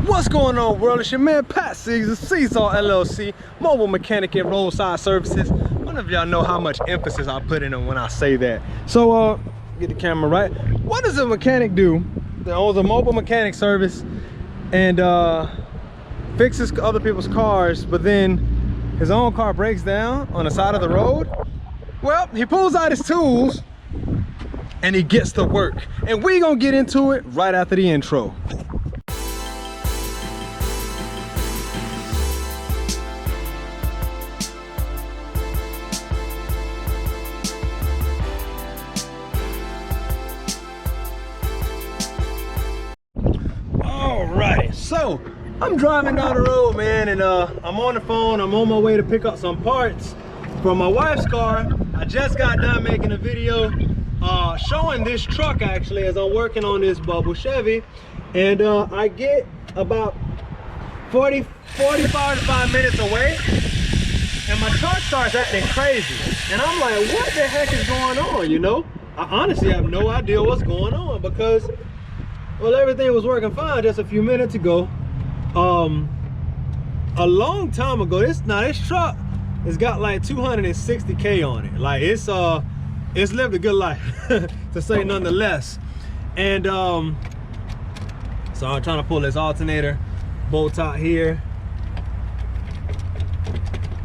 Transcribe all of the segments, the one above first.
What's going on, world? It's your man Pat Seasallauto, Seasallauto LLC, mobile mechanic and roadside services. None of y'all know how much emphasis I put in it when I say that. So, get the camera right. What does a mechanic do that owns a mobile mechanic service and fixes other people's cars, but then his own car breaks down on the side of the road? Well, he pulls out his tools and he gets to work. And we gonna get into it right after the intro. Alrighty, so I'm driving down the road, man, and I'm on the phone. I'm on my way to pick up some parts for my wife's car. I just got done making a video showing this truck actually as I'm working on this bubble Chevy, and I get about 45 minutes away and my truck starts acting crazy, and I'm like, what the heck is going on? You know, I honestly have no idea what's going on, because well, everything was working fine just a few minutes ago. A long time ago, this truck has got like 260K on it. Like it's lived a good life, to say none the less. And so I'm trying to pull this alternator bolt out here.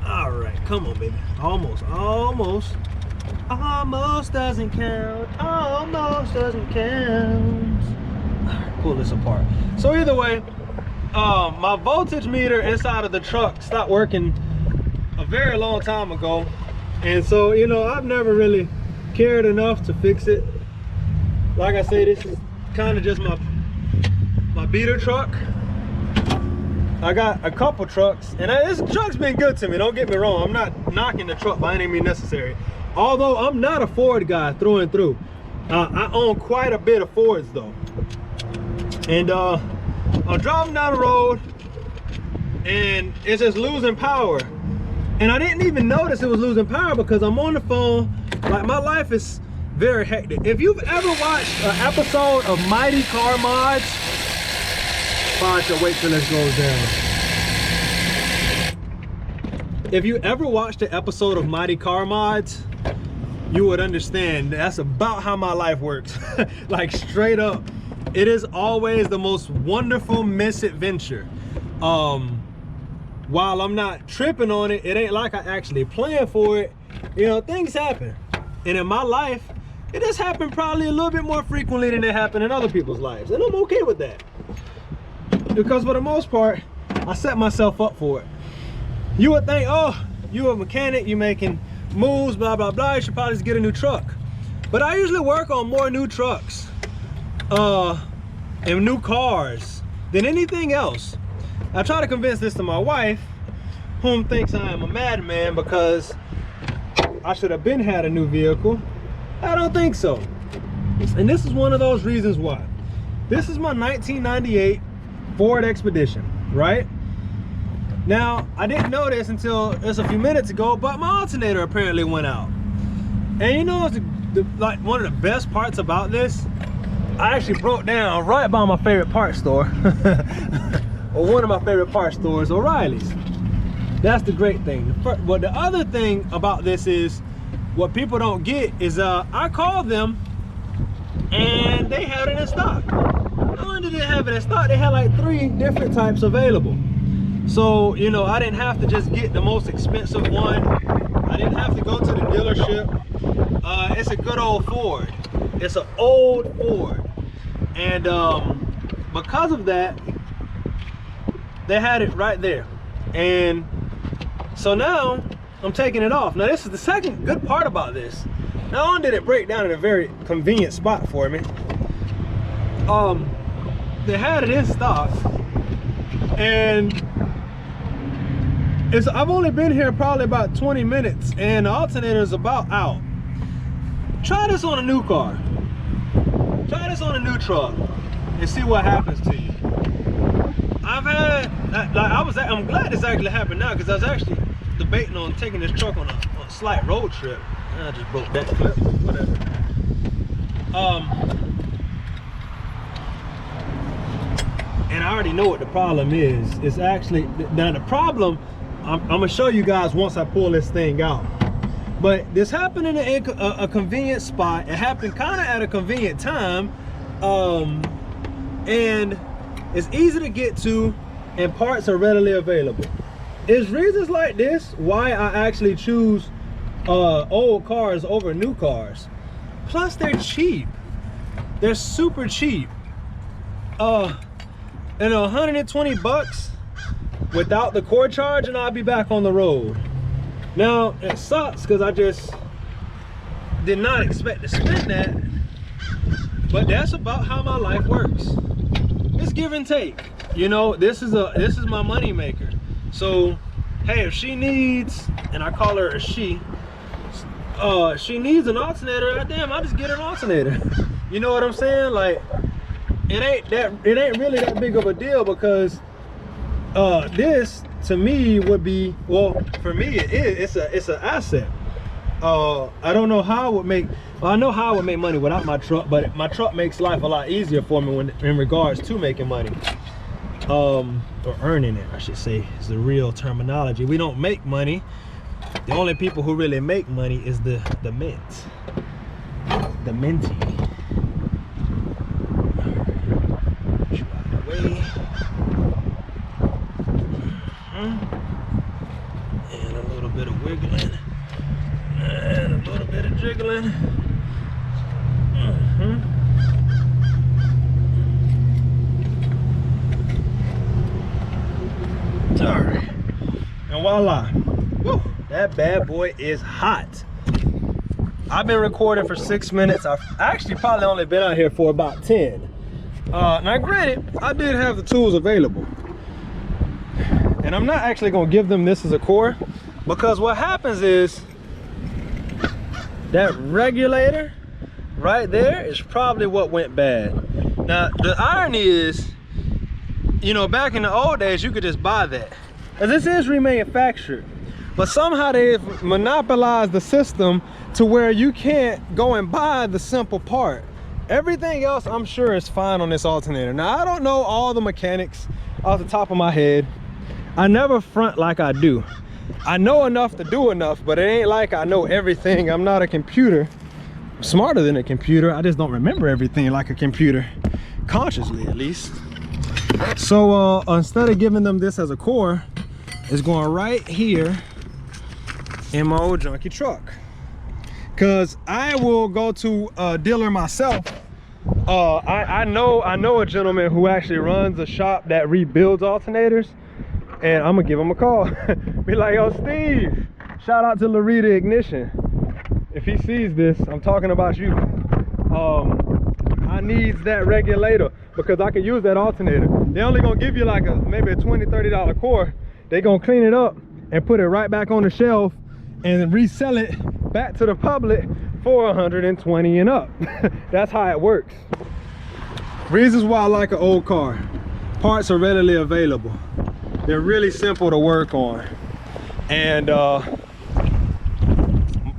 All right, come on, baby. Almost doesn't count. Almost doesn't count. Pull this apart. So either way, my voltage meter inside of the truck stopped working a very long time ago, and so, you know, I've never really cared enough to fix it. Like I say, this is kind of just my beater truck. I got a couple trucks, and this truck's been good to me, don't get me wrong. I'm not knocking the truck by any means necessary, although I'm not a Ford guy through and through. I own quite a bit of Fords though. And I'm driving down the road and it's just losing power, and I didn't even notice it was losing power because I'm on the phone. Like, my life is very hectic. If you've ever watched an episode of Mighty Car Mods, probably should wait till this goes down. If you ever watched an episode of Mighty Car Mods, you would understand that's about how my life works. Like, straight up. It is always the most wonderful misadventure. While I'm not tripping on it, it ain't like I actually planned for it. You know, things happen. And in my life, it has happened probably a little bit more frequently than it happened in other people's lives. And I'm okay with that, because for the most part, I set myself up for it. You would think, oh, you're a mechanic, you're making moves, blah, blah, blah, you should probably just get a new truck. But I usually work on more new trucks and new cars than anything else. I try to convince this to my wife, whom thinks I am a madman because I should have been had a new vehicle. I don't think so. And this is one of those reasons why. This is my 1998 Ford Expedition, right? Now, I didn't know this until just a few minutes ago, but my alternator apparently went out. And you know, like, one of the best parts about this, I actually broke down right by my favorite parts store, or one of my favorite parts stores, O'Reilly's. That's the great thing. But the other thing about this is, what people don't get is, I called them and they had it in stock. Not only did they have it in stock, they had like 3 different types available. So, you know, I didn't have to just get the most expensive one. I didn't have to go to the dealership. It's a good old Ford. It's an old Ford, and because of that, they had it right there. And so now I'm taking it off. Now, this is the second good part about this. Not only did it break down in a very convenient spot for me, they had it in stock, and I've only been here probably about 20 minutes and the alternator is about out. Try this on a new car. Try this on a new truck and see what happens to you. I'm glad this actually happened now, because I was actually debating on taking this truck on a slight road trip. I just broke that clip, whatever. And I already know what the problem is. It's actually, now the problem, I'm gonna show you guys once I pull this thing out. But this happened in a convenient spot. It happened kind of at a convenient time. And it's easy to get to, and parts are readily available. It's reasons like this why I actually choose old cars over new cars. Plus they're cheap. They're super cheap. And 120 bucks without the core charge, and I'll be back on the road. Now it sucks because I just did not expect to spend that, but that's about how my life works. It's give and take. You know, this is my money maker. So hey, if she needs, and I call her a she needs an alternator, goddamn, I just get an alternator. You know what I'm saying? Like, it ain't really that big of a deal, because this to me would be, well, for me it is, it's an asset. I don't know how it would make, well, I know how I would make money without my truck, but my truck makes life a lot easier for me when in regards to making money, or earning it, I should say, is the real terminology. We don't make money. The only people who really make money is the mint, the minty. Push you out of the way. And a little bit of wiggling, and a little bit of jiggling. All right, and voila. Woo. That bad boy is hot. I've been recording for 6 minutes. I've actually probably only been out here for about 10. Now granted, I did have the tools available. And I'm not actually gonna give them this as a core, because what happens is that regulator right there is probably what went bad. Now the irony is, you know, back in the old days, you could just buy that. And this is remanufactured. But somehow they've monopolized the system to where you can't go and buy the simple part. Everything else I'm sure is fine on this alternator. Now I don't know all the mechanics off the top of my head. I never front like I do. I know enough to do enough, but it ain't like I know everything. I'm not a computer. I'm smarter than a computer. I just don't remember everything like a computer, consciously at least. So instead of giving them this as a core, it's going right here in my old junky truck, because I will go to a dealer myself. I know a gentleman who actually runs a shop that rebuilds alternators, and I'm gonna give him a call. Be like, yo Steve, shout out to Larita Ignition. If he sees this, I'm talking about you. I needs that regulator, because I can use that alternator. They only gonna give you like maybe a $20, $30 core. They gonna clean it up and put it right back on the shelf and resell it back to the public for 120 and up. That's how it works. Reasons why I like an old car: parts are readily available, they're really simple to work on, and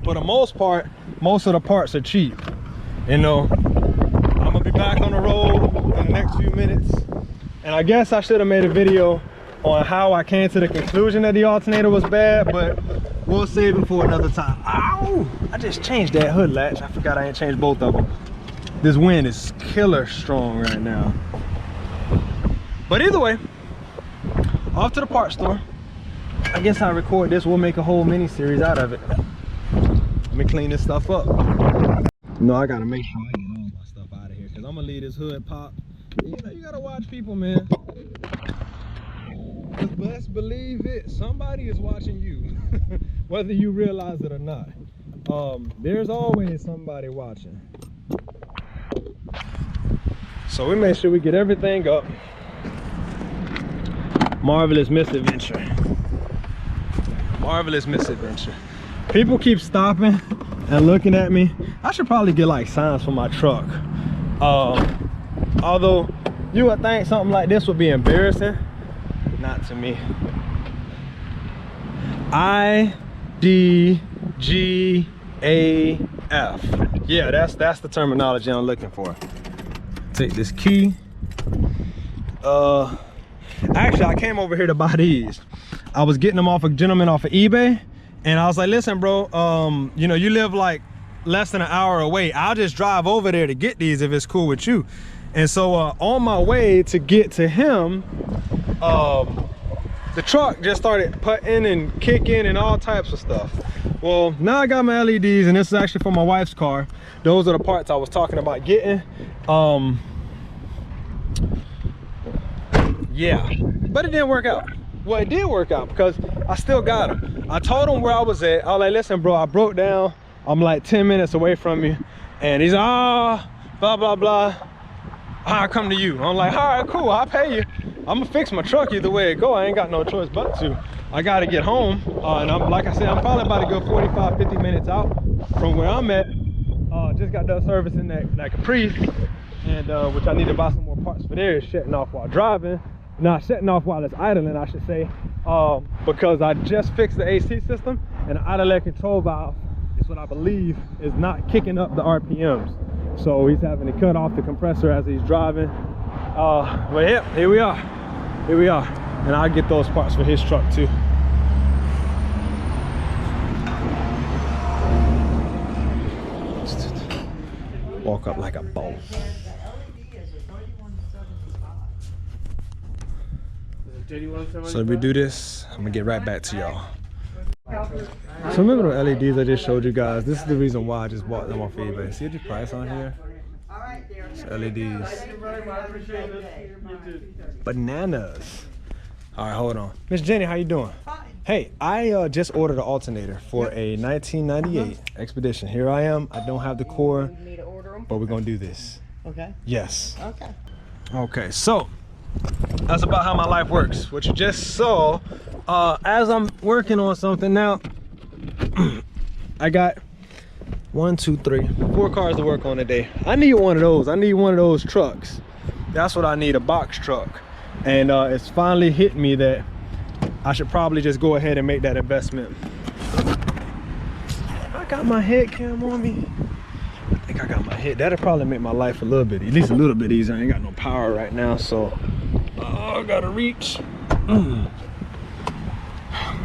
for the most part, most of the parts are cheap. You know, I'm gonna be back on the road in the next few minutes, and I guess I should have made a video on how I came to the conclusion that the alternator was bad, but we'll save it for another time. Ow! I just changed that hood latch. I forgot I ain't changed both of them. This wind is killer strong right now. But either way, off to the parts store. I guess I'll record this. We'll make a whole mini series out of it. Let me clean this stuff up. No, I gotta make sure I get all my stuff out of here, because I'm gonna leave this hood pop. You know, you gotta watch people, man. Best believe it, somebody is watching you, whether you realize it or not. There's always somebody watching. So we make sure we get everything up. Marvelous misadventure. Marvelous misadventure. People keep stopping and looking at me. I should probably get like signs for my truck. Although you would think something like this would be embarrassing. Not to me. I-D-G-A-F. Yeah, that's the terminology I'm looking for. Take this key. Actually, I came over here to buy these. I was getting them off a gentleman off of eBay, and I was like, listen, bro, you know, you live like less than an hour away. I'll just drive over there to get these if it's cool with you. And so on my way to get to him, the truck just started putting and kicking and all types of stuff. Well, now I got my LEDs, and this is actually for my wife's car. Those are the parts I was talking about getting. Yeah, but it didn't work out. Well, it did work out because I still got them. I told him where I was at. I was like, listen, bro, I broke down. I'm like 10 minutes away from you. And he's, blah, blah, blah. I'll come to you. I'm like, all right, cool, I'll pay you. I'm gonna fix my truck either way it go. I ain't got no choice but to. I gotta get home. And I'm, like I said, I'm probably about to go 45, 50 minutes out from where I'm at. Just got done servicing that Caprice, and which I need to buy some more parts for there. It's shutting off while driving. Not shutting off while it's idling, I should say. Because I just fixed the AC system, and the idle air control valve is what I believe is not kicking up the RPMs. So he's having to cut off the compressor as he's driving. But yeah, here we are. Here we are. And I'll get those parts for his truck too. Walk up like a boss. So if we do this, I'm gonna get right back to y'all. So remember the LEDs I just showed you guys? This is the reason why I just bought them off eBay. See the price on here? It's LEDs. Bananas. All right, hold on. Miss Jenny, how you doing? Fine. Hey, I just ordered an alternator for a 1998 Expedition. Here I am. I don't have the core, but we're gonna do this. Okay. Yes. Okay. Okay, so that's about how my life works. What you just saw, as I'm working on something now, I got 1, 2, 3, 4 cars to work on a day. I need one of those. I need one of those trucks. That's what I need, a box truck. And it's finally hit me that I should probably just go ahead and make that investment. I got my head cam on me. I think I got my head. That'll probably make my life a little bit, at least a little bit easier. I ain't got no power right now, so I gotta reach.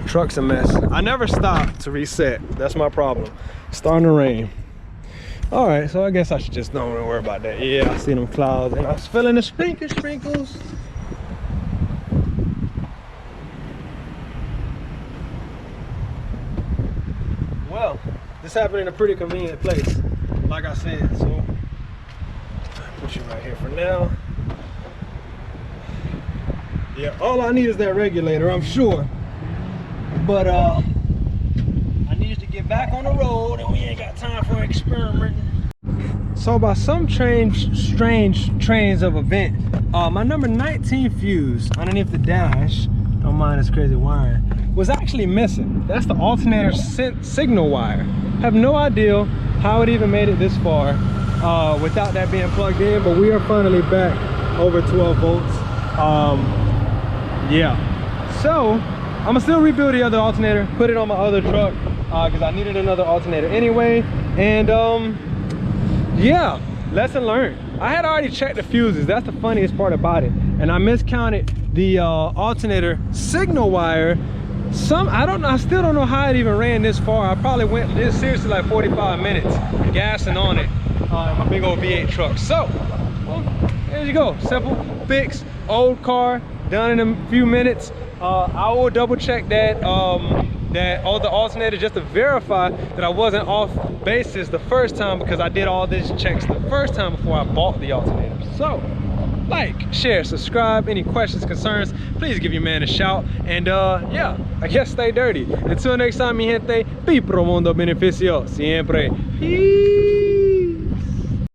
Truck's a mess. I never stop to reset. That's my problem. It's starting to rain. All right, so I guess I should just don't really worry about that. Yeah, I see them clouds, and I was feeling the sprinkles. Well, this happened in a pretty convenient place, like I said. So I'll put you right here for now. Yeah, all I need is that regulator, I'm sure. But I need to get back on the road, and we ain't got time for experimenting. So by some strange trains of event, my number 19 fuse underneath the dash, don't mind this crazy wiring, was actually missing. That's the alternator signal wire. Have no idea how it even made it this far without that being plugged in, but we are finally back over 12 volts. Yeah, so I'm gonna still rebuild the other alternator, put it on my other truck because I needed another alternator anyway. And yeah, lesson learned. I had already checked the fuses. That's the funniest part about it. And I miscounted the alternator signal wire. I don't know, I still don't know how it even ran this far. I probably went this seriously like 45 minutes gassing on it in my big old V8 truck. So, well, there you go. Simple fix, old car, done in a few minutes. I will double check that all the alternator just to verify that I wasn't off basis the first time, because I did all these checks the first time before I bought the alternator. So, like, share, subscribe. Any questions, concerns, please give your man a shout. And yeah, I guess stay dirty. Until next time, mi gente, pi pro mundo beneficio siempre. Peace.